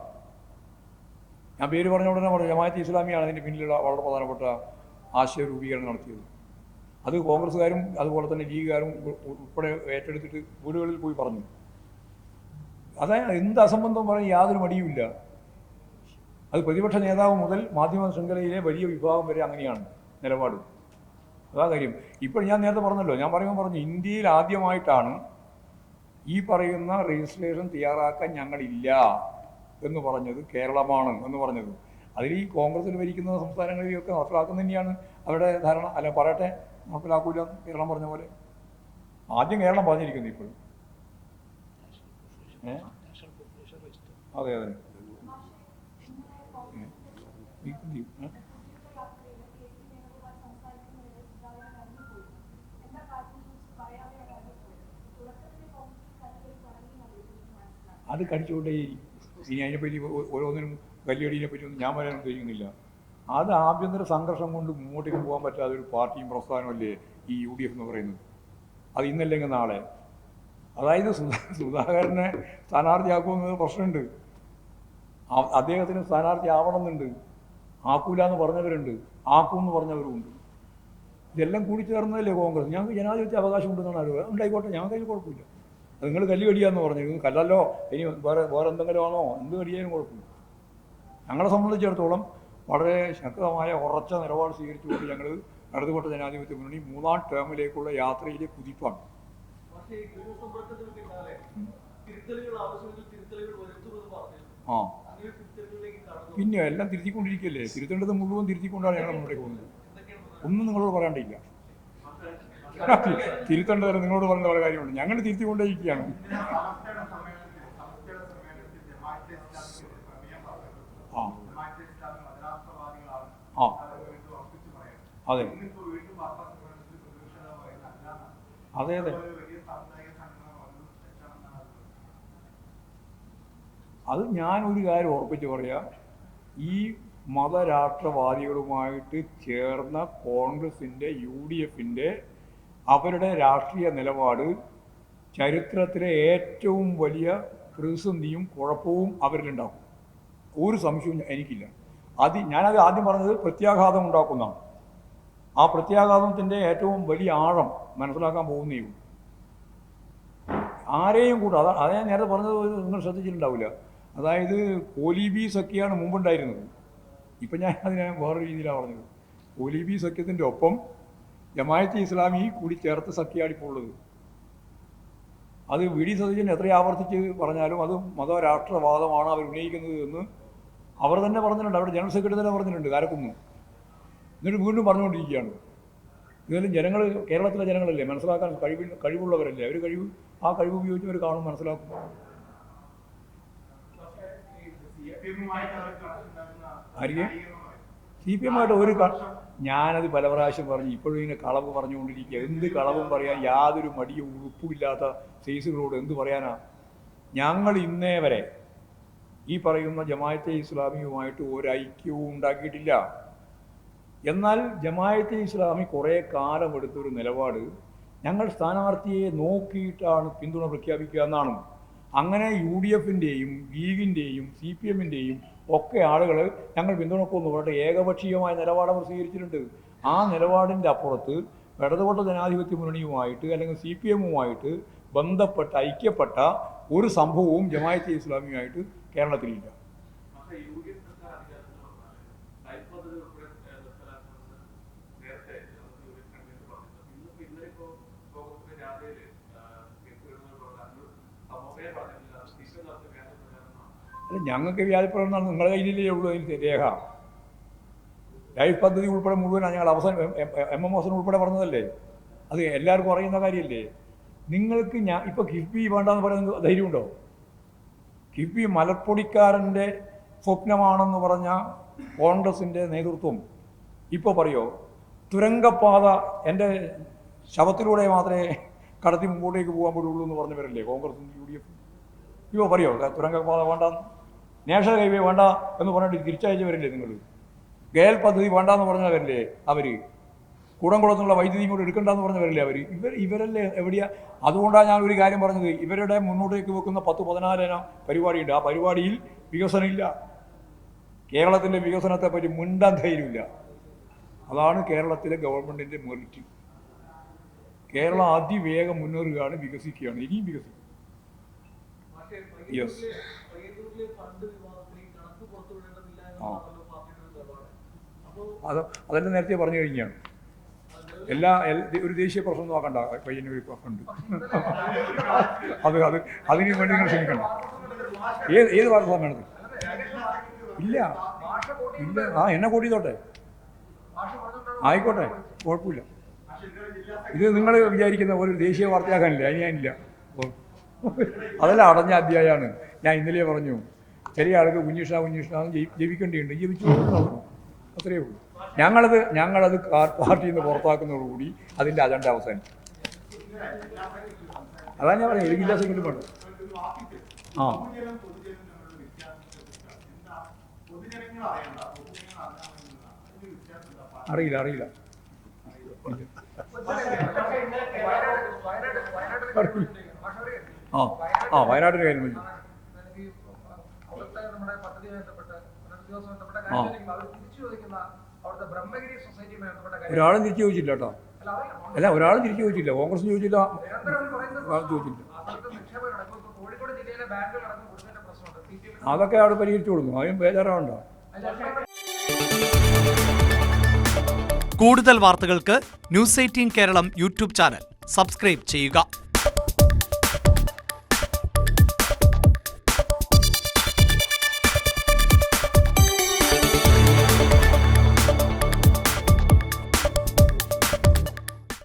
ഞാൻ പേര് പറഞ്ഞ ഉടനെ പറഞ്ഞു, ജമാഅത്തെ ഇസ്ലാമിയാണ് അതിൻ്റെ പിന്നിലുള്ള വളരെ പ്രധാനപ്പെട്ട ആശയ രൂപീകരണം നടത്തിയത്. അത് കോൺഗ്രസ്സുകാരും അതുപോലെ തന്നെ ലീഗുകാരും ഉൾപ്പെടെ ഏറ്റെടുത്തിട്ട് വീടുകളിൽ പോയി പറഞ്ഞു. അതായത് എന്ത് അസംബന്ധം പറഞ്ഞ് യാതൊരു മടിയുമില്ല. അത് പ്രതിപക്ഷ നേതാവ് മുതൽ മാധ്യമ ശൃംഖലയിലെ വലിയ വിഭാഗം വരെ അങ്ങനെയാണ് നിലപാട്. അതാ കാര്യം. ഇപ്പോൾ ഞാൻ നേരത്തെ പറഞ്ഞല്ലോ, ഞാൻ പറഞ്ഞു ഇന്ത്യയിൽ ആദ്യമായിട്ടാണ് ഈ പറയുന്ന രജിസ്ട്രേഷൻ തയ്യാറാക്കാൻ ഞങ്ങളില്ല എന്ന് പറഞ്ഞത് കേരളമാണ് എന്ന് പറഞ്ഞത്. അതിൽ ഈ കോൺഗ്രസ്സിൽ ഭരിക്കുന്ന സംസ്ഥാനങ്ങളിലൊക്കെ നടപ്പിലാക്കുന്നത് തന്നെയാണ് അവരുടെ ധാരണ. അല്ല പറയട്ടെ, നടപ്പിലാക്കൂല കേരളം പറഞ്ഞ പോലെ. ആദ്യം കേരളം പറഞ്ഞിരിക്കുന്നു ഇപ്പോഴും. അതെ അതെ. അത് കടിച്ചുകൊണ്ടേ ഇനി അതിനെപ്പറ്റി ഓരോന്നിനും കല്ലുകടിയെ പറ്റിയൊന്നും ഞാൻ പറയാൻ ഉദ്ദേശിക്കുന്നില്ല. അത് ആഭ്യന്തര സംഘർഷം കൊണ്ട് മുമ്പോട്ടേക്ക് പോകാൻ പറ്റാത്ത ഒരു പാർട്ടിയും പ്രസ്ഥാനമല്ലേ ഈ UDF എന്ന് പറയുന്നത്. അത് ഇന്നല്ലെങ്കിൽ നാളെ. അതായത് സുധാകരനെ സ്ഥാനാർത്ഥിയാക്കുമെന്നത് പ്രശ്നമുണ്ട്. അദ്ദേഹത്തിന് സ്ഥാനാർത്ഥി ആവണമെന്നുണ്ട്. ആക്കൂല എന്ന് പറഞ്ഞവരുണ്ട്, ആക്കുമെന്ന് പറഞ്ഞവരുമുണ്ട്. ഇതെല്ലാം കൂടി ചേർന്നതല്ലേ കോൺഗ്രസ്. ഞങ്ങൾക്ക് ജനാധിപത്യ അവകാശം ഉണ്ടെന്നാണ് അറിയുക. ഉണ്ടായിക്കോട്ടെ, ഞങ്ങൾക്ക് അതിന് കുഴപ്പമില്ല. അത് നിങ്ങൾ കല്ല് കടിയാന്ന് പറഞ്ഞു, കല്ലല്ലോ, ഇനി വേറെ എന്തെങ്കിലും ആണോ, എന്ത് കടിയാലും കുഴപ്പമില്ല. ഞങ്ങളെ സംബന്ധിച്ചിടത്തോളം വളരെ ശക്തമായ ഉറച്ച നിലപാട് സ്വീകരിച്ചുകൊണ്ട് ഞങ്ങൾ ഇടതുപക്ഷ ജനാധിപത്യ മുന്നണി 3ാം ടേമിലേക്കുള്ള യാത്രയിലെ കുതിപ്പാണ്. ആ പിന്നെ എല്ലാം തിരുത്തിക്കൊണ്ടിരിക്കുകയല്ലേ. തിരുത്തേണ്ടത് മുഴുവൻ തിരുത്തിക്കൊണ്ടാണ് ഞങ്ങൾ മുന്നോട്ടേക്ക് പോകുന്നത്. ഒന്നും നിങ്ങളോട് പറയാണ്ടില്ല. തിരുത്തേണ്ടത് നിങ്ങളോട് പറയുന്ന പല കാര്യമുണ്ട്. ഞങ്ങൾ തിരുത്തിക്കൊണ്ടേയിരിക്കുകയാണ്. ആ ആ അതെ അതെ അതെ. അത് ഞാനൊരു കാര്യം ഉറപ്പിച്ച് പറയാം, ഈ മതരാഷ്ട്രവാദികളുമായിട്ട് ചേർന്ന കോൺഗ്രസിൻ്റെ UDFൻ്റെ അവരുടെ രാഷ്ട്രീയ നിലപാട് ചരിത്രത്തിലെ ഏറ്റവും വലിയ പ്രതിസന്ധിയും കുഴപ്പവും അവരിലുണ്ടാക്കും. ഒരു സംശയവും എനിക്കില്ല. ഞാനത് ആദ്യം പറഞ്ഞത് പ്രത്യാഘാതം ഉണ്ടാക്കുന്നതാണ്. ആ പ്രത്യാഘാതത്തിൻ്റെ ഏറ്റവും വലിയ ആഴം മനസ്സിലാക്കാൻ പോകുന്നേയും ആരെയും കൂടെ അത് ഞാൻ നേരത്തെ പറഞ്ഞത് നിങ്ങൾ ശ്രദ്ധിച്ചിട്ടുണ്ടാവില്ല. അതായത് കോലീബി സഖ്യമാണ് മുമ്പുണ്ടായിരുന്നത്. ഇപ്പം ഞാൻ അതിനെ വേറൊരു രീതിയിലാണ് പറഞ്ഞത്. കോലീബി സഖ്യത്തിൻ്റെ ഒപ്പം ജമായത്തെ ഇസ്ലാമി കൂടി ചേർത്ത് സഖ്യമാണ് ഇപ്പോൾ ഉള്ളത്. അത് VD സതീശൻ എത്ര ആവർത്തിച്ച് പറഞ്ഞാലും അത് മതരാഷ്ട്രവാദമാണ് അവർ ഉന്നയിക്കുന്നത് എന്ന് അവർ തന്നെ പറഞ്ഞിട്ടുണ്ട്. അവരുടെ ജനറൽ സെക്രട്ടറി തന്നെ പറഞ്ഞിട്ടുണ്ട്, കാരക്കുന്ന്. എന്നിട്ട് വീണ്ടും പറഞ്ഞുകൊണ്ടിരിക്കുകയാണ്. ഇതെല്ലാം ജനങ്ങൾ, കേരളത്തിലെ ജനങ്ങളല്ലേ, മനസ്സിലാക്കാൻ കഴിവുള്ളവരല്ലേ. അവർ ആ കഴിവ് ഉപയോഗിച്ച് അവർ കാണും, മനസ്സിലാക്കും. ആയിരിക്കും CPM ഒരു ഞാനത് പല പ്രാവശ്യം പറഞ്ഞു. ഇപ്പോഴും ഇങ്ങനെ കളവ് പറഞ്ഞുകൊണ്ടിരിക്കുക. എന്ത് കളവും പറയാൻ യാതൊരു മടിയും ഉറപ്പുമില്ലാത്ത സൈസുകളോട് എന്ത് പറയാനാ. ഞങ്ങൾ ഇന്നേ വരെ ഈ പറയുന്ന ജമായത്തെ ഇസ്ലാമിയുമായിട്ട് ഒരൈക്യവും ഉണ്ടാക്കിയിട്ടില്ല. എന്നാൽ ജമായത്തെ ഇസ്ലാമി കുറേ കാലമെടുത്തൊരു നിലപാട് ഞങ്ങൾ സ്ഥാനാർത്ഥിയെ നോക്കിയിട്ടാണ് പിന്തുണ പ്രഖ്യാപിക്കുക എന്നാണ്. അങ്ങനെ UDFൻ്റെയും ലീഗിൻ്റെയും CPMൻ്റെയും ഒക്കെ ആളുകൾ ഞങ്ങൾ പിന്തുണക്കുമെന്ന് പറഞ്ഞിട്ട് ഏകപക്ഷീയമായ നിലപാട് അവർ സ്വീകരിച്ചിട്ടുണ്ട്. ആ നിലപാടിൻ്റെ അപ്പുറത്ത് ഇടതുപക്ഷ ജനാധിപത്യ മുന്നണിയുമായിട്ട് അല്ലെങ്കിൽ CPMുമായിട്ട് ബന്ധപ്പെട്ട ഐക്യപ്പെട്ട ഒരു സംഭവവും ജമായത്തെ ഇസ്ലാമിയുമായിട്ട് കേരളത്തിലില്ല. അല്ല, ഞങ്ങൾക്ക് വ്യാജപ്രകടനം നിങ്ങളുടെ കയ്യിലേ ഉള്ളൂ അതിന് രേഖ. ലൈഫ് പദ്ധതി ഉൾപ്പെടെ മുഴുവൻ ഞങ്ങൾ അവസാനം MMOS ഉൾപ്പെടെ പറഞ്ഞതല്ലേ. അത് എല്ലാവർക്കും അറിയുന്ന കാര്യമല്ലേ. നിങ്ങൾക്ക് ഇപ്പോൾ കിഫ്ബി വേണ്ടെന്ന് പറയുന്നത് ധൈര്യമുണ്ടോ? കിഫ്ബി മലപ്പൊടിക്കാരൻ്റെ സ്വപ്നമാണെന്ന് പറഞ്ഞ കോൺഗ്രസിൻ്റെ നേതൃത്വം ഇപ്പോൾ പറയോ തുരങ്കപ്പാത എൻ്റെ ശവത്തിലൂടെ മാത്രമേ കടത്തി മുമ്പോട്ടേക്ക് പോകാൻ പറ്റുള്ളൂ എന്ന് പറഞ്ഞവരല്ലേ കോൺഗ്രസും UDF. ഇപ്പോൾ പറയോ തുരങ്കപ്പാത വേണ്ടെന്ന്, നാഷണൽ ഹൈവേ വേണ്ട എന്ന് പറഞ്ഞിട്ട് തിരിച്ചയച്ചവരല്ലേ നിങ്ങൾ. ഗേൽ പദ്ധതി വേണ്ടെന്ന് പറഞ്ഞവരല്ലേ അവർ. കൂടംകുളത്തുള്ള വൈദ്യുതി കൂടെ എടുക്കണ്ടെന്ന് പറഞ്ഞവരല്ലേ അവർ. ഇവരല്ലേ എവിടെയാ. അതുകൊണ്ടാണ് ഞാൻ ഒരു കാര്യം പറഞ്ഞത്, ഇവരുടെ മുന്നോട്ടേക്ക് വെക്കുന്ന 10-14 പരിപാടിയുണ്ട്. ആ പരിപാടിയിൽ വികസനമില്ല. കേരളത്തിൻ്റെ വികസനത്തെപ്പറ്റി മിണ്ടാൻ ധൈര്യമില്ല. അതാണ് കേരളത്തിലെ ഗവൺമെൻറ്റിൻ്റെ മെറിറ്റ്. കേരളം അതിവേഗം മുന്നേറുകയാണ്, വികസിക്കുകയാണ്, ഇനിയും വികസിക്കും. യെസ്. അതെല്ലാം നേരത്തെ പറഞ്ഞു കഴിഞ്ഞാണ്. ഒരു ദേശീയ പ്രശ്നം നോക്കണ്ട, പയ്യന്നൂർ ഫണ്ട് അതിന് വേണ്ടി നിങ്ങൾ ശ്രമിക്കണം. ഏത് വാർത്താ സമ്മേളനത്തിൽ ഇല്ല ഭാഷ കൂട്ടി ഇല്ല. ആ എന്നെ കൂട്ടിയതോട്ടെ, ഭാഷ പറഞ്ഞുകൊണ്ടാണ് ആയിക്കോട്ടെ, കുഴപ്പമില്ല. ഇത് നിങ്ങൾ വിചാരിക്കുന്ന ഒരു ദേശീയ വാർത്തയാക്കാനില്ല, അതിന് ഞാനില്ല. അതെല്ലാം അടഞ്ഞ അധ്യായമാണ്. ഞാൻ ഇന്നലെ പറഞ്ഞു, ചെറിയ ആൾക്ക് കുഞ്ഞിഷ്ണ ജപിക്കേണ്ടിയുണ്ട്, ജപിച്ചു നടന്നു, അത്രയേ ഉള്ളൂ. ഞങ്ങളത് പാർട്ടിയിൽ നിന്ന് പുറത്താക്കുന്നതോടുകൂടി അതിൻ്റെ അജണ്ട അവസാനിച്ചു. അതാണ് ഞാൻ പറയുന്നത്, ഒരു ജില്ലാ സെക്രട്ടറി വേണം. ആ അറിയില്ല വയനാട്ടിലെ കാര്യം മതി. നമ്മുടെ പദ്ധതിയുമായി ബന്ധപ്പെട്ട് പുനരധിവാസവുമായി ബന്ധപ്പെട്ട കാര്യം അവർ തിരിച്ചു ചോദിക്കുന്ന അവിടുത്തെ ബ്രഹ്മഗിരി സൊസൈറ്റിയുമായി ബന്ധപ്പെട്ട കാര്യം ഒരാളും തിരിച്ചു ചോദിച്ചില്ല കേട്ടോ. അല്ല, ഒരാളും തിരിച്ചു ചോദിച്ചില്ല. കോൺഗ്രസ് ചോദിച്ചില്ല, ചോദിച്ചില്ല. കോഴിക്കോട് ജില്ലയിലെ ബാങ്കുകളടക്കം കൊടുത്തതിന്റെ പ്രശ്നമുണ്ട്. അതൊക്കെ അവിടെ പരിഹരിച്ചു കൊടുക്കും, അതിന് ബേജാറാവണ്ട. കൂടുതൽ വാർത്തകൾക്ക് news 18 Keralam YouTube channel subscribe ചെയ്യുക.